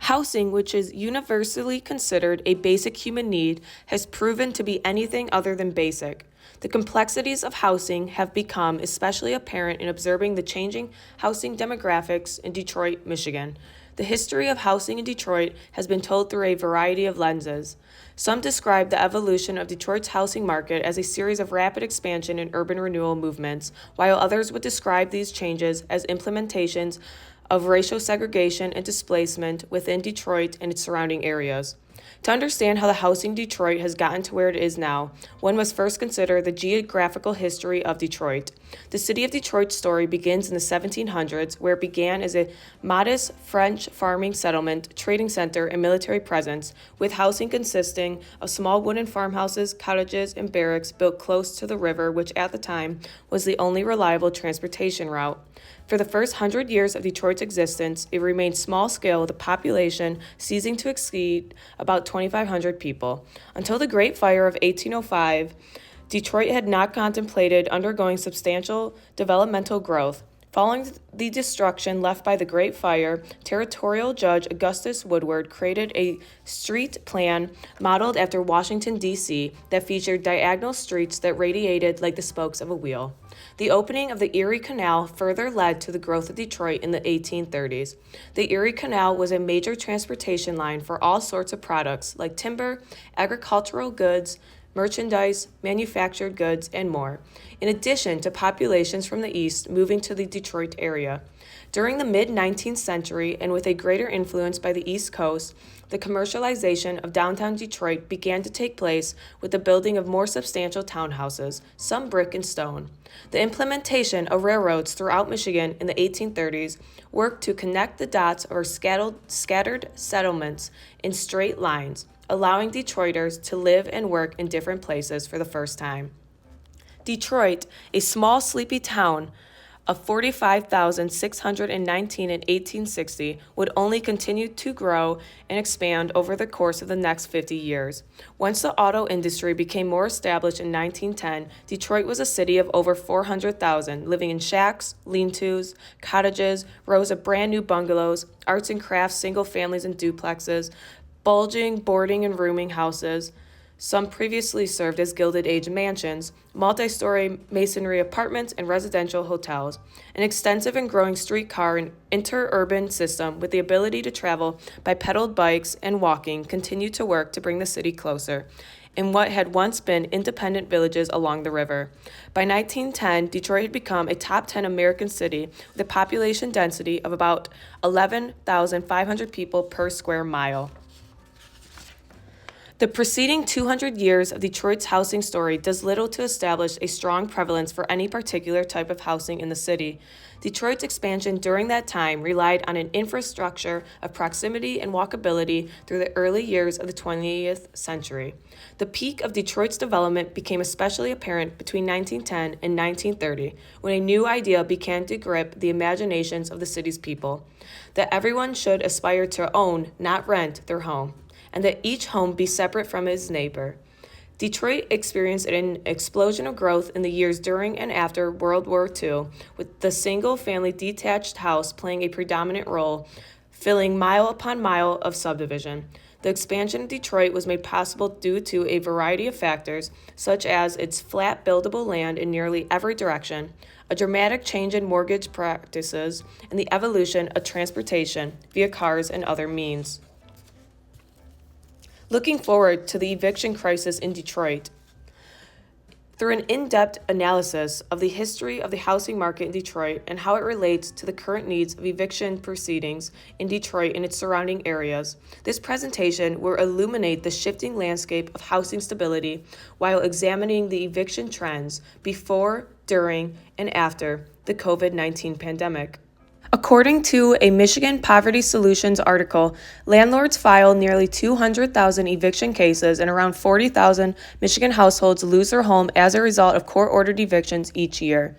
Housing, which is universally considered a basic human need, has proven to be anything other than basic. The complexities of housing have become especially apparent in observing the changing housing demographics in Detroit, Michigan. The history of housing in Detroit has been told through a variety of lenses. Some describe the evolution of Detroit's housing market as a series of rapid expansion and urban renewal movements, while others would describe these changes as implementations of racial segregation and displacement within Detroit and its surrounding areas. To understand how the housing in Detroit has gotten to where it is now, one must first consider the geographical history of Detroit. The city of Detroit's story begins in the 1700s, where it began as a modest French farming settlement, trading center, and military presence, with housing consisting of small wooden farmhouses, cottages, and barracks built close to the river, which at the time was the only reliable transportation route. For the first 100 years of Detroit's existence, it remained small-scale, with a population ceasing to exceed about 2,500 people. Until the Great Fire of 1805, Detroit had not contemplated undergoing substantial developmental growth. Following the destruction left by the Great Fire, territorial judge Augustus Woodward created a street plan modeled after Washington, D.C., that featured diagonal streets that radiated like the spokes of a wheel. The opening of the Erie Canal further led to the growth of Detroit in the 1830s. The Erie Canal was a major transportation line for all sorts of products like timber, agricultural goods, merchandise, manufactured goods, and more, in addition to populations from the east moving to the Detroit area. During the mid-19th century, and with a greater influence by the East Coast, the commercialization of downtown Detroit began to take place with the building of more substantial townhouses, some brick and stone. The implementation of railroads throughout Michigan in the 1830s worked to connect the dots of our scattered settlements in straight lines, allowing Detroiters to live and work in different places for the first time. Detroit, a small, sleepy town of 45,619 in 1860, would only continue to grow and expand over the course of the next 50 years. Once the auto industry became more established in 1910, Detroit was a city of over 400,000, living in shacks, lean-tos, cottages, rows of brand-new bungalows, arts and crafts, single families and duplexes, bulging boarding and rooming houses, some previously served as Gilded Age mansions, multi-story masonry apartments, and residential hotels. An extensive and growing streetcar and interurban system with the ability to travel by pedaled bikes and walking continued to work to bring the city closer in what had once been independent villages along the river. By 1910, Detroit had become a top 10 American city with a population density of about 11,500 people per square mile. The preceding 200 years of Detroit's housing story does little to establish a strong prevalence for any particular type of housing in the city. Detroit's expansion during that time relied on an infrastructure of proximity and walkability through the early years of the 20th century. The peak of Detroit's development became especially apparent between 1910 and 1930, when a new idea began to grip the imaginations of the city's people: that everyone should aspire to own, not rent, their home, and that each home be separate from its neighbor. Detroit experienced an explosion of growth in the years during and after World War II, with the single-family detached house playing a predominant role, filling mile upon mile of subdivision. The expansion of Detroit was made possible due to a variety of factors, such as its flat buildable land in nearly every direction, a dramatic change in mortgage practices, and the evolution of transportation via cars and other means. Looking forward to the eviction crisis in Detroit. Through an in-depth analysis of the history of the housing market in Detroit and how it relates to the current needs of eviction proceedings in Detroit and its surrounding areas, this presentation will illuminate the shifting landscape of housing stability while examining the eviction trends before, during, and after the COVID-19 pandemic. According to a Michigan Poverty Solutions article, landlords file nearly 200,000 eviction cases, and around 40,000 Michigan households lose their home as a result of court-ordered evictions each year.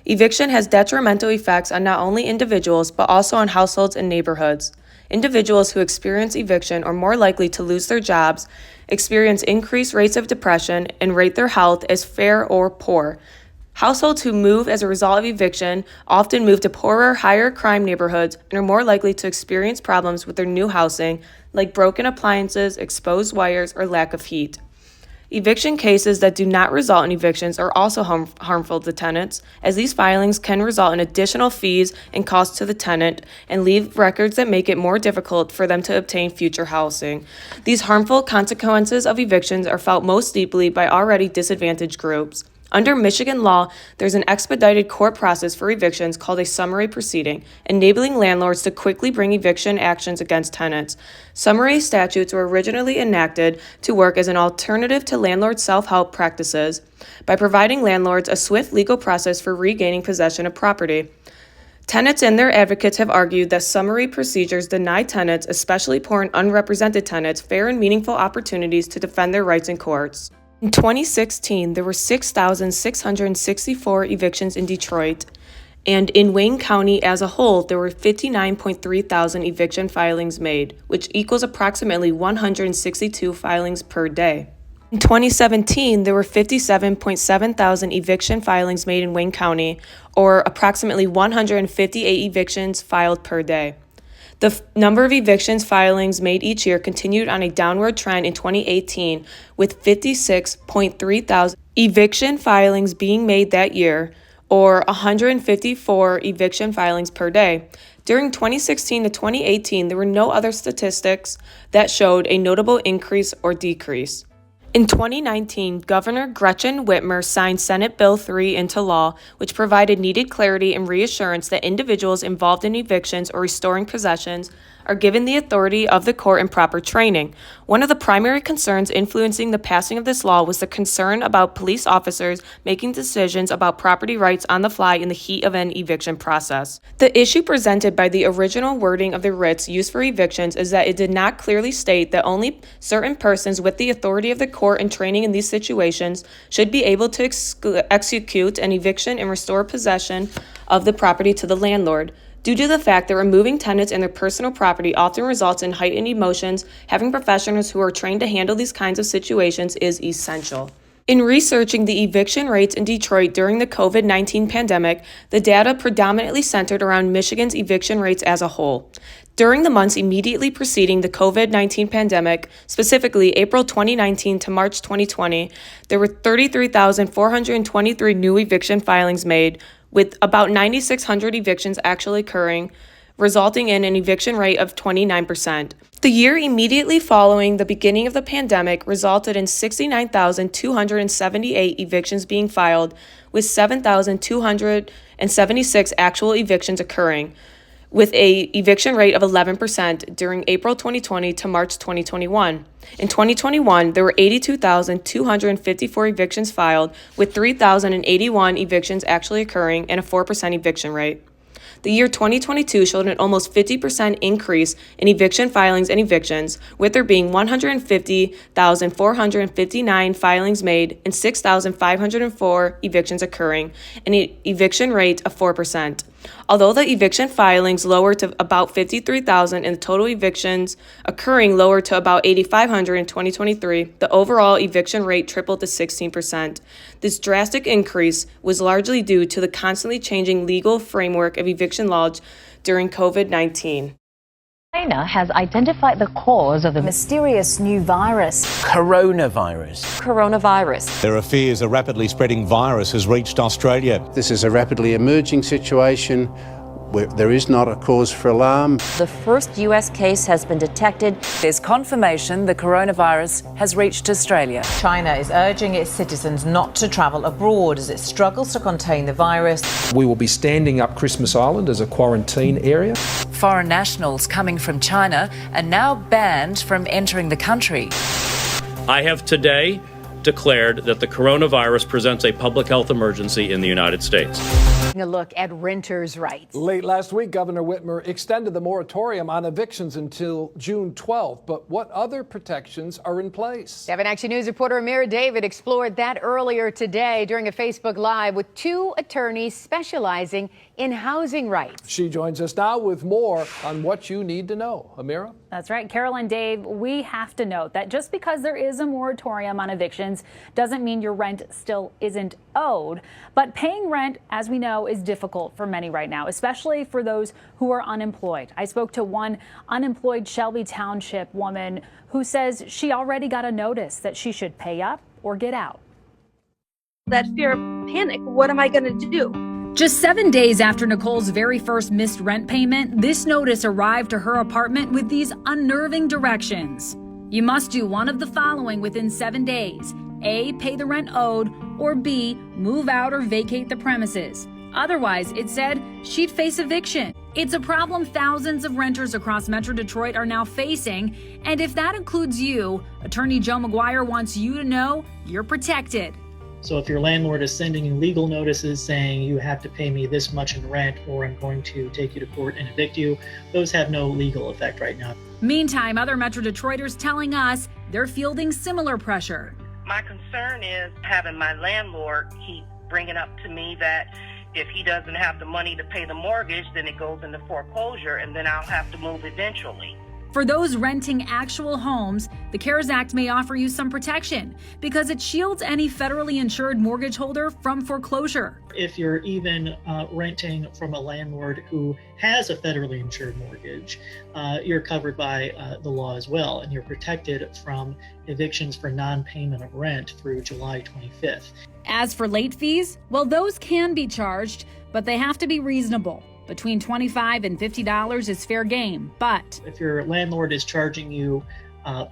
Eviction has detrimental effects on not only individuals, but also on households and neighborhoods. Individuals who experience eviction are more likely to lose their jobs, experience increased rates of depression, and rate their health as fair or poor. Households who move as a result of eviction often move to poorer, higher crime neighborhoods and are more likely to experience problems with their new housing, like broken appliances, exposed wires, or lack of heat. Eviction cases that do not result in evictions are also harmful to tenants, as these filings can result in additional fees and costs to the tenant and leave records that make it more difficult for them to obtain future housing. These harmful consequences of evictions are felt most deeply by already disadvantaged groups. Under Michigan law, there's an expedited court process for evictions called a summary proceeding, enabling landlords to quickly bring eviction actions against tenants. Summary statutes were originally enacted to work as an alternative to landlord self-help practices by providing landlords a swift legal process for regaining possession of property. Tenants and their advocates have argued that summary procedures deny tenants, especially poor and unrepresented tenants, fair and meaningful opportunities to defend their rights in courts. In 2016, there were 6,664 evictions in Detroit, and in Wayne County as a whole, there were 59.3 thousand eviction filings made, which equals approximately 162 filings per day. In 2017, there were 57.7 thousand eviction filings made in Wayne County, or approximately 158 evictions filed per day. The number of evictions filings made each year continued on a downward trend in 2018, with 56.3 thousand eviction filings being made that year, or 154 eviction filings per day. During 2016 to 2018, there were no other statistics that showed a notable increase or decrease. In 2019, Governor Gretchen Whitmer signed Senate Bill 3 into law, which provided needed clarity and reassurance that individuals involved in evictions or restoring possessions are given the authority of the court and proper training. One of the primary concerns influencing the passing of this law was the concern about police officers making decisions about property rights on the fly in the heat of an eviction process. The issue presented by the original wording of the writs used for evictions is that it did not clearly state that only certain persons with the authority of the court and training in these situations should be able to execute an eviction and restore possession of the property to the landlord. Due to the fact that removing tenants and their personal property often results in heightened emotions, having professionals who are trained to handle these kinds of situations is essential. In researching the eviction rates in Detroit during the COVID-19 pandemic, the data predominantly centered around Michigan's eviction rates as a whole. During the months immediately preceding the COVID-19 pandemic, specifically April 2019 to March 2020, there were 33,423 new eviction filings made, with about 9,600 evictions actually occurring, resulting in an eviction rate of 29%. The year immediately following the beginning of the pandemic resulted in 69,278 evictions being filed, with 7,276 actual evictions occurring, with an eviction rate of 11% during April 2020 to March 2021. In 2021, there were 82,254 evictions filed, with 3,081 evictions actually occurring and a 4% eviction rate. The year 2022 showed an almost 50% increase in eviction filings and evictions, with there being 150,459 filings made and 6,504 evictions occurring, and an eviction rate of 4%. Although the eviction filings lowered to about 53,000 and the total evictions occurring lowered to about 8,500 in 2023, the overall eviction rate tripled to 16%. This drastic increase was largely due to the constantly changing legal framework of eviction laws during COVID-19. China has identified the cause of the mysterious new virus. Coronavirus. There are fears a rapidly spreading virus has reached Australia. This is a rapidly emerging situation where there is not a cause for alarm. The first US case has been detected. There's confirmation the coronavirus has reached Australia. China is urging its citizens not to travel abroad as it struggles to contain the virus. We will be standing up Christmas Island as a quarantine area. Foreign nationals coming from China are now banned from entering the country. I have today declared that the coronavirus presents a public health emergency in the United States. A look at renters' rights. Late last week, Governor Whitmer extended the moratorium on evictions until June 12th. But what other protections are in place? 7 Action News reporter Amira David explored that earlier today during a Facebook Live with two attorneys specializing in housing rights. She joins us now with more on what you need to know. Amira? That's right. Carol and Dave, we have to note that just because there is a moratorium on evictions doesn't mean your rent still isn't owed. But paying rent, as we know, is difficult for many right now, especially for those who are unemployed. I spoke to one unemployed Shelby Township woman who says she already got a notice that she should pay up or get out. That fear of panic. What am I going to do? Just 7 days after Nicole's very first missed rent payment, this notice arrived to her apartment with these unnerving directions. You must do one of the following within 7 days. A, pay the rent owed, or B, move out or vacate the premises. Otherwise, it said, she'd face eviction. It's a problem thousands of renters across Metro Detroit are now facing, and if that includes you, Attorney Joe McGuire wants you to know you're protected. So if your landlord is sending you legal notices saying you have to pay me this much in rent or I'm going to take you to court and evict you, those have no legal effect right now. Meantime, other Metro Detroiters telling us they're fielding similar pressure. My concern is having my landlord keep bringing up to me that if he doesn't have the money to pay the mortgage, then it goes into foreclosure and then I'll have to move eventually. For those renting actual homes, the CARES Act may offer you some protection because it shields any federally insured mortgage holder from foreclosure. If you're even renting from a landlord who has a federally insured mortgage, you're covered by the law as well, and you're protected from evictions for non-payment of rent through July 25th. As for late fees, well, those can be charged, but they have to be reasonable. Between $25 and $50 is fair game, but if your landlord is charging you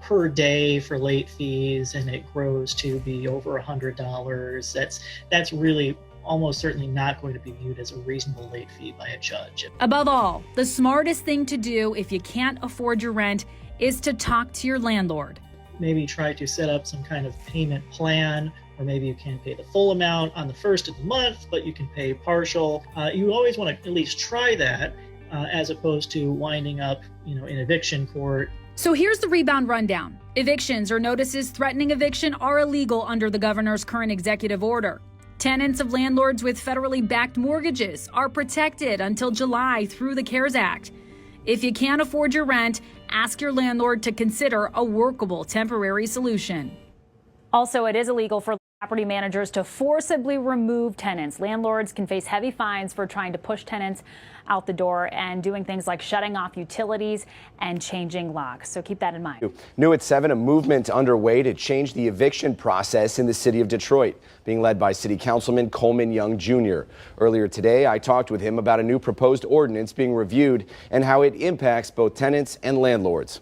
per day for late fees and it grows to be over $100, that's really almost certainly not going to be viewed as a reasonable late fee by a judge. Above all, the smartest thing to do if you can't afford your rent is to talk to your landlord. Maybe try to set up some kind of payment plan, or maybe you can't pay the full amount on the first of the month, but you can pay partial. You always want to at least try that as opposed to winding up, in eviction court. So here's the rebound rundown. Evictions or notices threatening eviction are illegal under the governor's current executive order. Tenants of landlords with federally backed mortgages are protected until July through the CARES Act. If you can't afford your rent, ask your landlord to consider a workable temporary solution. Also, it is illegal for property managers to forcibly remove tenants. Landlords can face heavy fines for trying to push tenants out the door and doing things like shutting off utilities and changing locks. So keep that in mind. New at 7, a movement underway to change the eviction process in the city of Detroit, being led by City Councilman Coleman Young Jr. Earlier today, I talked with him about a new proposed ordinance being reviewed and how it impacts both tenants and landlords.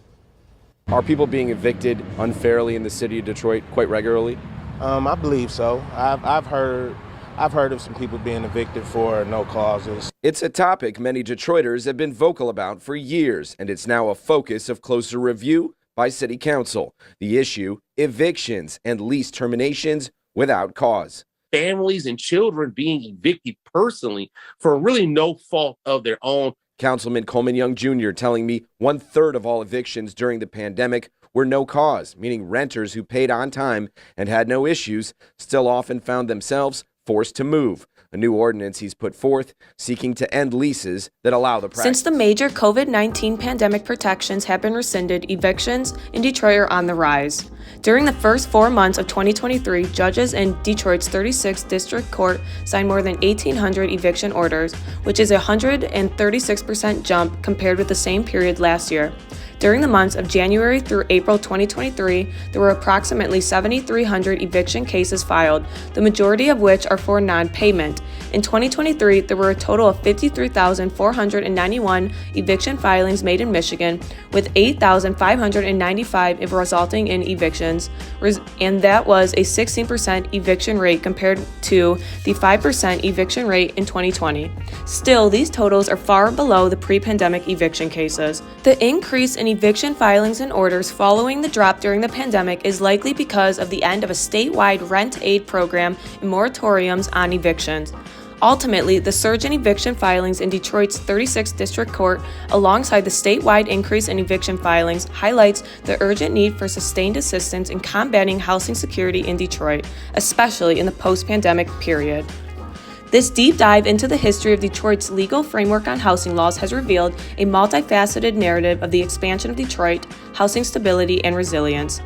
Are people being evicted unfairly in the city of Detroit quite regularly? I believe so. I've heard of some people being evicted for no causes. It's a topic many Detroiters have been vocal about for years, and it's now a focus of closer review by City Council. The issue, evictions and lease terminations without cause. Families and children being evicted personally for really no fault of their own. Councilman Coleman Young Jr. telling me 1/3 of all evictions during the pandemic were no cause, meaning renters who paid on time and had no issues still often found themselves forced to move. A new ordinance he's put forth seeking to end leases that allow the practice. Since the major COVID-19 pandemic protections have been rescinded, evictions in Detroit are on the rise. During the first 4 months of 2023, judges in Detroit's 36th District Court signed more than 1,800 eviction orders, which is a 136% jump compared with the same period last year. During the months of January through April 2023, there were approximately 7,300 eviction cases filed, the majority of which are for non-payment. In 2023, there were a total of 53,491 eviction filings made in Michigan, with 8,595 resulting in evictions, and that was a 16% eviction rate compared to the 5% eviction rate in 2020. Still, these totals are far below the pre-pandemic eviction cases. The increase in eviction filings and orders following the drop during the pandemic is likely because of the end of a statewide rent aid program and moratoriums on evictions. Ultimately, the surge in eviction filings in Detroit's 36th District Court, alongside the statewide increase in eviction filings, highlights the urgent need for sustained assistance in combating housing security in Detroit, especially in the post-pandemic period. This deep dive into the history of Detroit's legal framework on housing laws has revealed a multifaceted narrative of the expansion of Detroit, housing stability, and resilience.